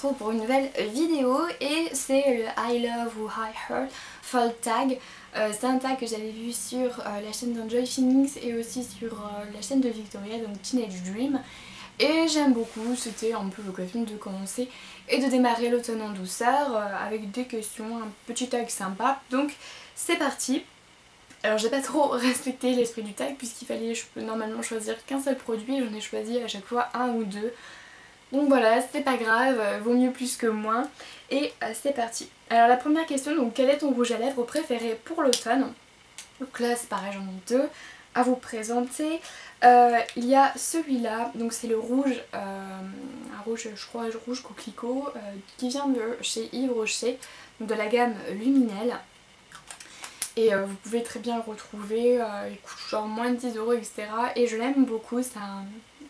retrouve pour une nouvelle vidéo et c'est le I Love ou I Heart Fall Tag. C'est un tag que j'avais vu sur la chaîne d'Enjoy Phoenix et aussi sur la chaîne de Victoria, donc Teenage Dream. Et j'aime beaucoup, c'était un peu l'occasion de commencer et de démarrer l'automne en douceur avec des questions, un petit tag sympa. Donc c'est parti. Alors j'ai pas trop respecté l'esprit du tag puisqu'il fallait normalement choisir qu'un seul produit, j'en ai choisi à chaque fois un ou deux. Donc voilà, c'est pas grave, vaut mieux plus que moins. Et c'est parti. Alors la première question, donc quel est ton rouge à lèvres préféré pour l'automne? Donc là c'est pareil, j'en ai deux à vous présenter. Il y a celui-là, donc c'est le rouge, un rouge, je crois rouge coquelicot, qui vient de chez Yves Rocher, donc de la gamme Luminelle. Et vous pouvez très bien le retrouver, il coûte genre moins de 10 €, etc. Et je l'aime beaucoup, c'est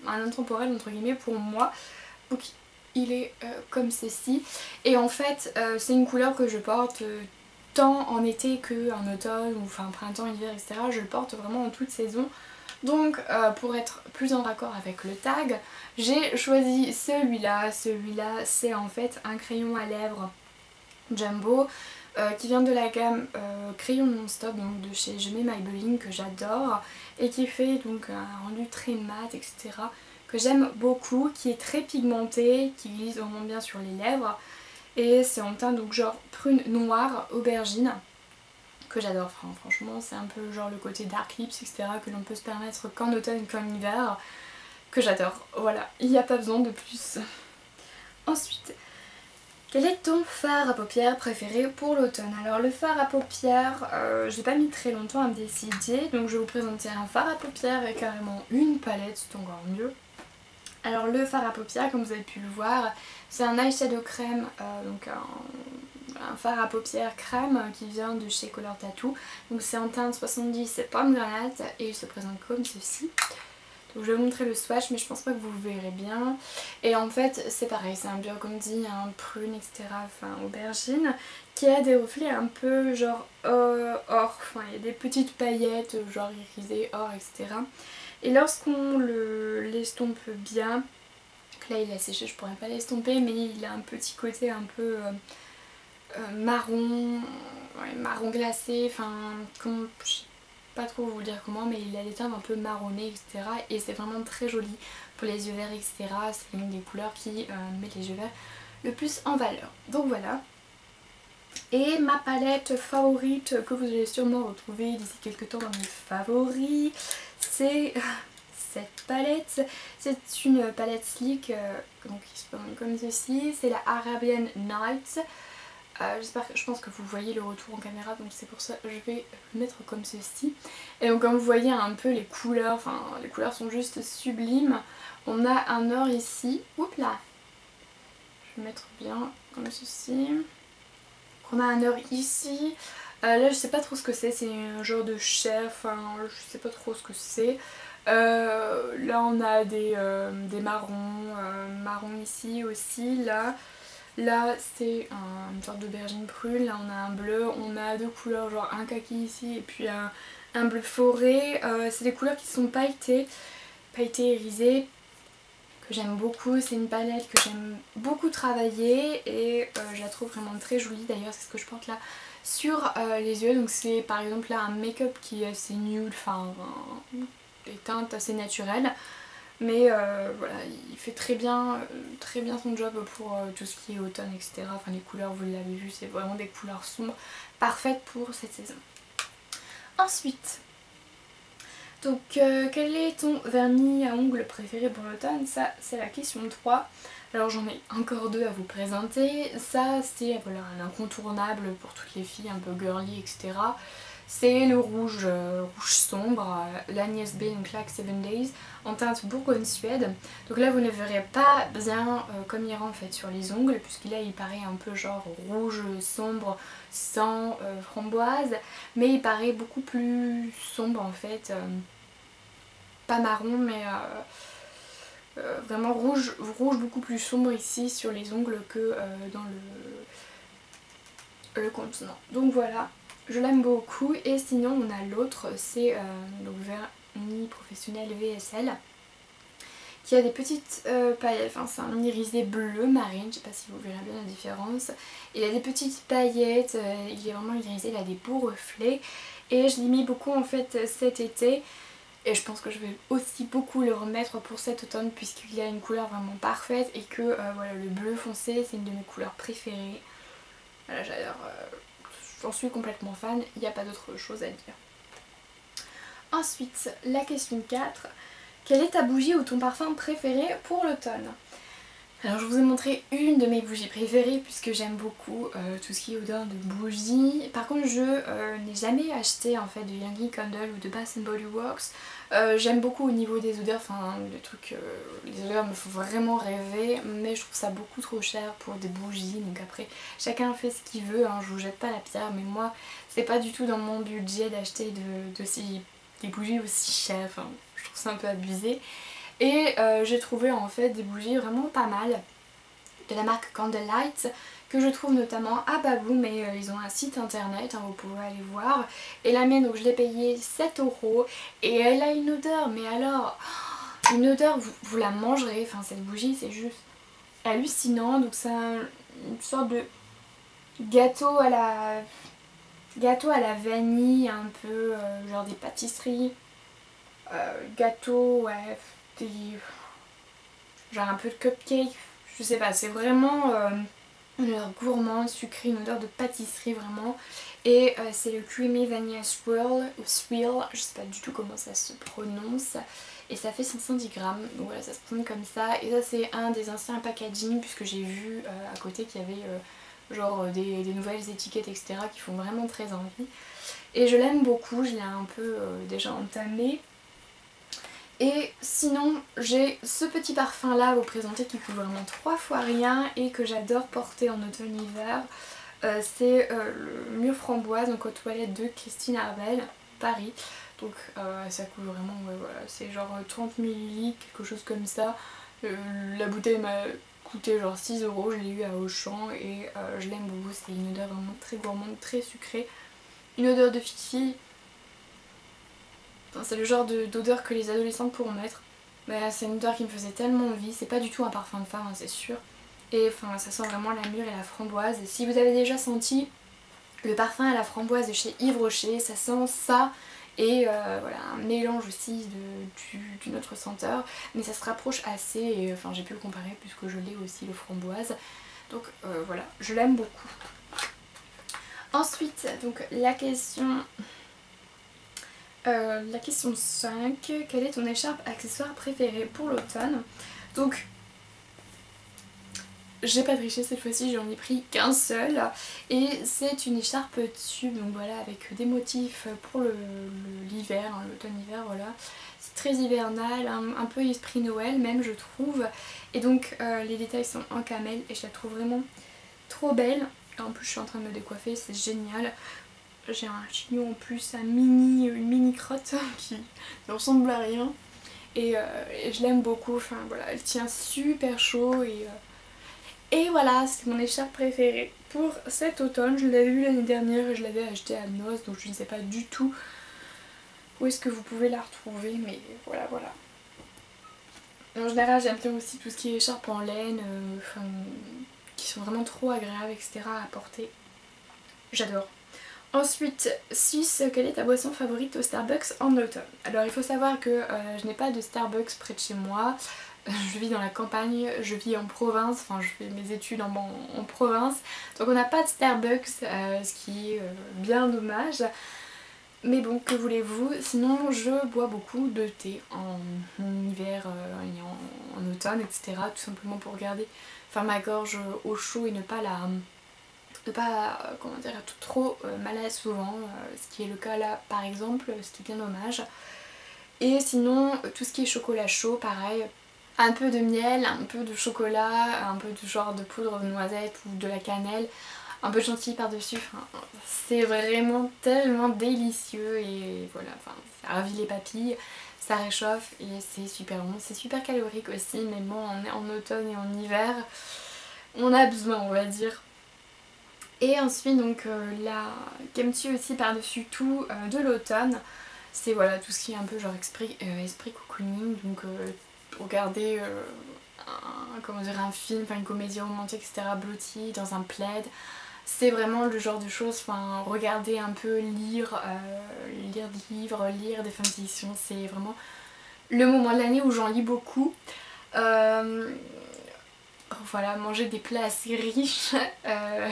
un intemporel entre guillemets pour moi. Donc il est comme ceci. Et en fait c'est une couleur que je porte tant en été qu'en automne, ou enfin printemps, hiver, etc. Je le porte vraiment en toute saison. Donc pour être plus en raccord avec le tag, j'ai choisi celui-là. Celui-là c'est en fait un crayon à lèvres Jumbo qui vient de la gamme crayon non-stop, donc de chez Je mets Maybelline, que j'adore et qui fait donc un rendu très mat, etc. que j'aime beaucoup, qui est très pigmenté, qui glisse vraiment bien sur les lèvres et c'est en teint donc genre prune noire aubergine que j'adore. Enfin, franchement c'est un peu genre le côté dark lips, etc. que l'on peut se permettre qu'en automne comme hiver, que j'adore. Voilà, il n'y a pas besoin de plus. Ensuite, quel est ton fard à paupières préféré pour l'automne? Alors le fard à paupières, j'ai pas mis très longtemps à me décider, donc je vais vous présenter un fard à paupières et carrément une palette, c'est encore mieux. Alors le fard à paupières, comme vous avez pu le voir, c'est un eyeshadow crème, donc un fard à paupières crème qui vient de chez Color Tattoo. Donc c'est en teinte 70 pomme granate et il se présente comme ceci. Donc je vais vous montrer le swatch, mais je pense pas que vous verrez bien. Et en fait c'est pareil, c'est un burgundy, un prune, etc. Enfin aubergine, qui a des reflets un peu genre or, enfin il y a des petites paillettes genre irisées, or, etc. Et lorsqu'on l'estompe bien, donc là il a séché, je pourrais pas l'estomper, mais il a un petit côté un peu marron, ouais, marron glacé, enfin comme pas trop vous dire comment, mais il a des teintes un peu marronnées, etc. Et c'est vraiment très joli pour les yeux verts, etc. C'est une des couleurs qui met les yeux verts le plus en valeur. Donc voilà. Et ma palette favorite que vous allez sûrement retrouver d'ici quelques temps dans mes favoris, c'est cette palette. C'est une palette sleek, donc qui se présente comme ceci. C'est la Arabian Nights. Je pense que vous voyez le retour en caméra, donc c'est pour ça que je vais le mettre comme ceci. Et donc comme vous voyez un peu les couleurs, enfin les couleurs sont juste sublimes. On a un or ici, oups là, je vais mettre bien comme ceci. On a un or ici, là je sais pas trop ce que c'est un genre de chair, enfin je sais pas trop ce que c'est. Là on a des marrons, marrons ici aussi, là. Là c'est une sorte d'aubergine prune, là on a un bleu, on a deux couleurs, genre un kaki ici et puis un bleu forêt. C'est des couleurs qui sont pailletées, irisées, que j'aime beaucoup. C'est une palette que j'aime beaucoup travailler et je la trouve vraiment très jolie. D'ailleurs c'est ce que je porte là sur les yeux. Donc c'est par exemple là un make-up qui est assez nude, enfin des teintes assez naturelles. Mais voilà, il fait très bien son job pour tout ce qui est automne, etc. Enfin les couleurs, vous l'avez vu, c'est vraiment des couleurs sombres, parfaites pour cette saison. Ensuite, donc quel est ton vernis à ongles préféré pour l'automne? Ça c'est la question 3. Alors j'en ai encore deux à vous présenter. Ça c'est voilà, un incontournable pour toutes les filles un peu girly, etc. C'est le rouge, rouge sombre, l'Agnès B, donc Lac 7 Days, en teinte Bourgogne Suède. Donc là vous ne verrez pas bien comme il rend en fait sur les ongles, puisque là il paraît un peu genre rouge sombre sans framboise, mais il paraît beaucoup plus sombre en fait, pas marron mais vraiment rouge beaucoup plus sombre ici sur les ongles que dans le contenant. Donc voilà. Je l'aime beaucoup. Et sinon on a l'autre, c'est le vernis professionnel VSL, qui a des petites paillettes, enfin c'est un irisé bleu marine, je sais pas si vous verrez bien la différence. Il a des petites paillettes, il est vraiment irisé, il a des beaux reflets et je l'ai mis beaucoup en fait cet été. Et je pense que je vais aussi beaucoup le remettre pour cet automne puisqu'il a une couleur vraiment parfaite et que voilà, le bleu foncé c'est une de mes couleurs préférées. Voilà, j'adore, j'en suis complètement fan, il n'y a pas d'autre chose à dire. Ensuite, la question 4. Quelle est ta bougie ou ton parfum préféré pour l'automne? Alors je vous ai montré une de mes bougies préférées puisque j'aime beaucoup tout ce qui est odeur de bougie. Par contre je n'ai jamais acheté en fait de Yankee Candle ou de Bath Body Works. J'aime beaucoup au niveau des odeurs, enfin les trucs, les odeurs me font vraiment rêver, mais je trouve ça beaucoup trop cher pour des bougies. Donc après chacun fait ce qu'il veut, hein, je vous jette pas la pierre, mais moi c'est pas du tout dans mon budget d'acheter des bougies aussi chères, enfin je trouve ça un peu abusé. Et j'ai trouvé en fait des bougies vraiment pas mal de la marque Candlelight que je trouve notamment à Baboum, mais ils ont un site internet, hein, vous pouvez aller voir. Et la mienne, donc je l'ai payée 7 € et elle a une odeur, mais alors une odeur, vous la mangerez, enfin cette bougie c'est juste hallucinant. Donc c'est une sorte de gâteau à la vanille, un peu genre des pâtisseries, gâteau, ouais, genre un peu de cupcake, je sais pas, c'est vraiment une odeur gourmande, sucrée, une odeur de pâtisserie vraiment. Et c'est le Creamy Vanilla Swirl, ou Swirl, je sais pas du tout comment ça se prononce. Et ça fait 110 grammes, donc voilà, ça se présente comme ça. Et ça c'est un des anciens packaging puisque j'ai vu à côté qu'il y avait genre des nouvelles étiquettes etc. qui font vraiment très envie. Et je l'aime beaucoup, je l'ai un peu déjà entamé. Et sinon j'ai ce petit parfum là à vous présenter qui coûte vraiment 3 fois rien et que j'adore porter en automne-hiver. C'est le mûre framboise, donc aux toilettes de Christine Arbel, Paris. Donc ça coûte vraiment, ouais, voilà, c'est genre 30 ml, quelque chose comme ça. La bouteille m'a coûté genre 6 €, je l'ai eu à Auchan et je l'aime beaucoup. C'est une odeur vraiment très gourmande, très sucrée. Une odeur de fifi. Enfin, c'est le genre d'odeur que les adolescentes pourront mettre. Mais c'est une odeur qui me faisait tellement envie. C'est pas du tout un parfum de femme, hein, c'est sûr. Et enfin, ça sent vraiment la mûre et la framboise. Et si vous avez déjà senti le parfum à la framboise de chez Yves Rocher, ça sent ça. Et voilà, un mélange aussi d'une autre senteur. Mais ça se rapproche assez. Et enfin, j'ai pu le comparer puisque je l'ai aussi, le framboise. Donc voilà, je l'aime beaucoup. Ensuite, donc la question 5, quelle est ton écharpe accessoire préférée pour l'automne? Donc j'ai pas triché cette fois-ci, j'en ai pris qu'un seul et c'est une écharpe tube, donc voilà, avec des motifs pour l'hiver, hein, l'automne-hiver, voilà. C'est très hivernal, un peu esprit Noël même je trouve. Et donc les détails sont en camel et je la trouve vraiment trop belle. Et en plus je suis en train de me décoiffer, c'est génial. J'ai un chignon en plus, une mini crotte qui ne ressemble à rien. Et je l'aime beaucoup, enfin voilà, elle tient super chaud et voilà, c'est mon écharpe préférée pour cet automne. Je l'avais vue l'année dernière et je l'avais achetée à Noz, donc je ne sais pas du tout où est-ce que vous pouvez la retrouver, mais voilà, voilà. En général, j'aime bien aussi tout ce qui est écharpe en laine, qui sont vraiment trop agréables, etc. à porter. J'adore. Ensuite, 6, quelle est ta boisson favorite au Starbucks en automne? Alors il faut savoir que je n'ai pas de Starbucks près de chez moi, je vis dans la campagne, je vis en province, enfin je fais mes études en province, donc on n'a pas de Starbucks, ce qui est bien dommage. Mais bon, que voulez-vous, sinon je bois beaucoup de thé en hiver et en automne, etc. Tout simplement pour garder ma gorge au chaud et ne pas comment dire, être trop malade souvent, ce qui est le cas là par exemple, ce qui est bien dommage. Et sinon tout ce qui est chocolat chaud, pareil, un peu de miel, un peu de chocolat, un peu de genre de poudre de noisette ou de la cannelle, un peu de chantilly par dessus, enfin, c'est vraiment tellement délicieux et voilà, enfin, ça ravit les papilles, ça réchauffe et c'est super bon, c'est super calorique aussi, mais bon, on est en automne et en hiver, on a besoin on va dire. Et ensuite donc la Kemty aussi par-dessus tout de l'automne, c'est voilà tout ce qui est un peu genre esprit cocooning, donc regarder comment dire, un film, enfin une comédie romantique, etc. blottie dans un plaid. C'est vraiment le genre de choses, enfin regarder un peu, lire des livres, lire des fanfictions, c'est vraiment le moment de l'année où j'en lis beaucoup. Voilà, manger des plats assez riches, je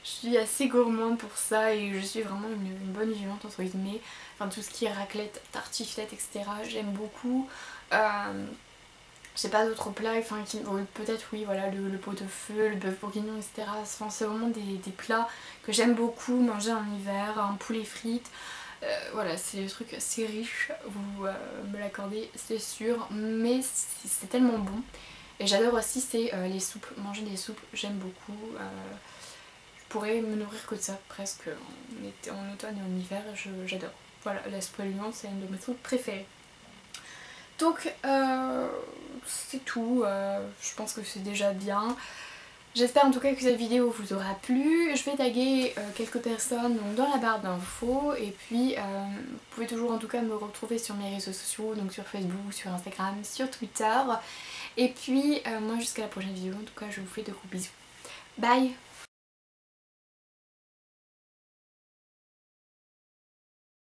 suis assez gourmande pour ça et je suis vraiment une bonne vivante entre guillemets. Enfin tout ce qui est raclette, tartiflette, etc. j'aime beaucoup. J'ai pas d'autres plats, enfin peut-être oui voilà le pot-au-feu, le bœuf bourguignon, etc. Enfin, c'est vraiment des plats que j'aime beaucoup manger en hiver, un poulet frites. Voilà, c'est des trucs assez riches, vous me l'accordez c'est sûr, mais c'est tellement bon. Et j'adore aussi c'est les soupes, manger des soupes j'aime beaucoup. Je pourrais me nourrir que de ça presque en automne et en hiver, j'adore. Voilà, la soupe à l'oignon c'est un de mes trucs préférés. Donc c'est tout, je pense que c'est déjà bien. J'espère en tout cas que cette vidéo vous aura plu. Je vais taguer quelques personnes donc dans la barre d'infos et puis vous pouvez toujours en tout cas me retrouver sur mes réseaux sociaux, donc sur Facebook, sur Instagram, sur Twitter. Et puis moi jusqu'à la prochaine vidéo, en tout cas je vous fais de gros bisous. Bye!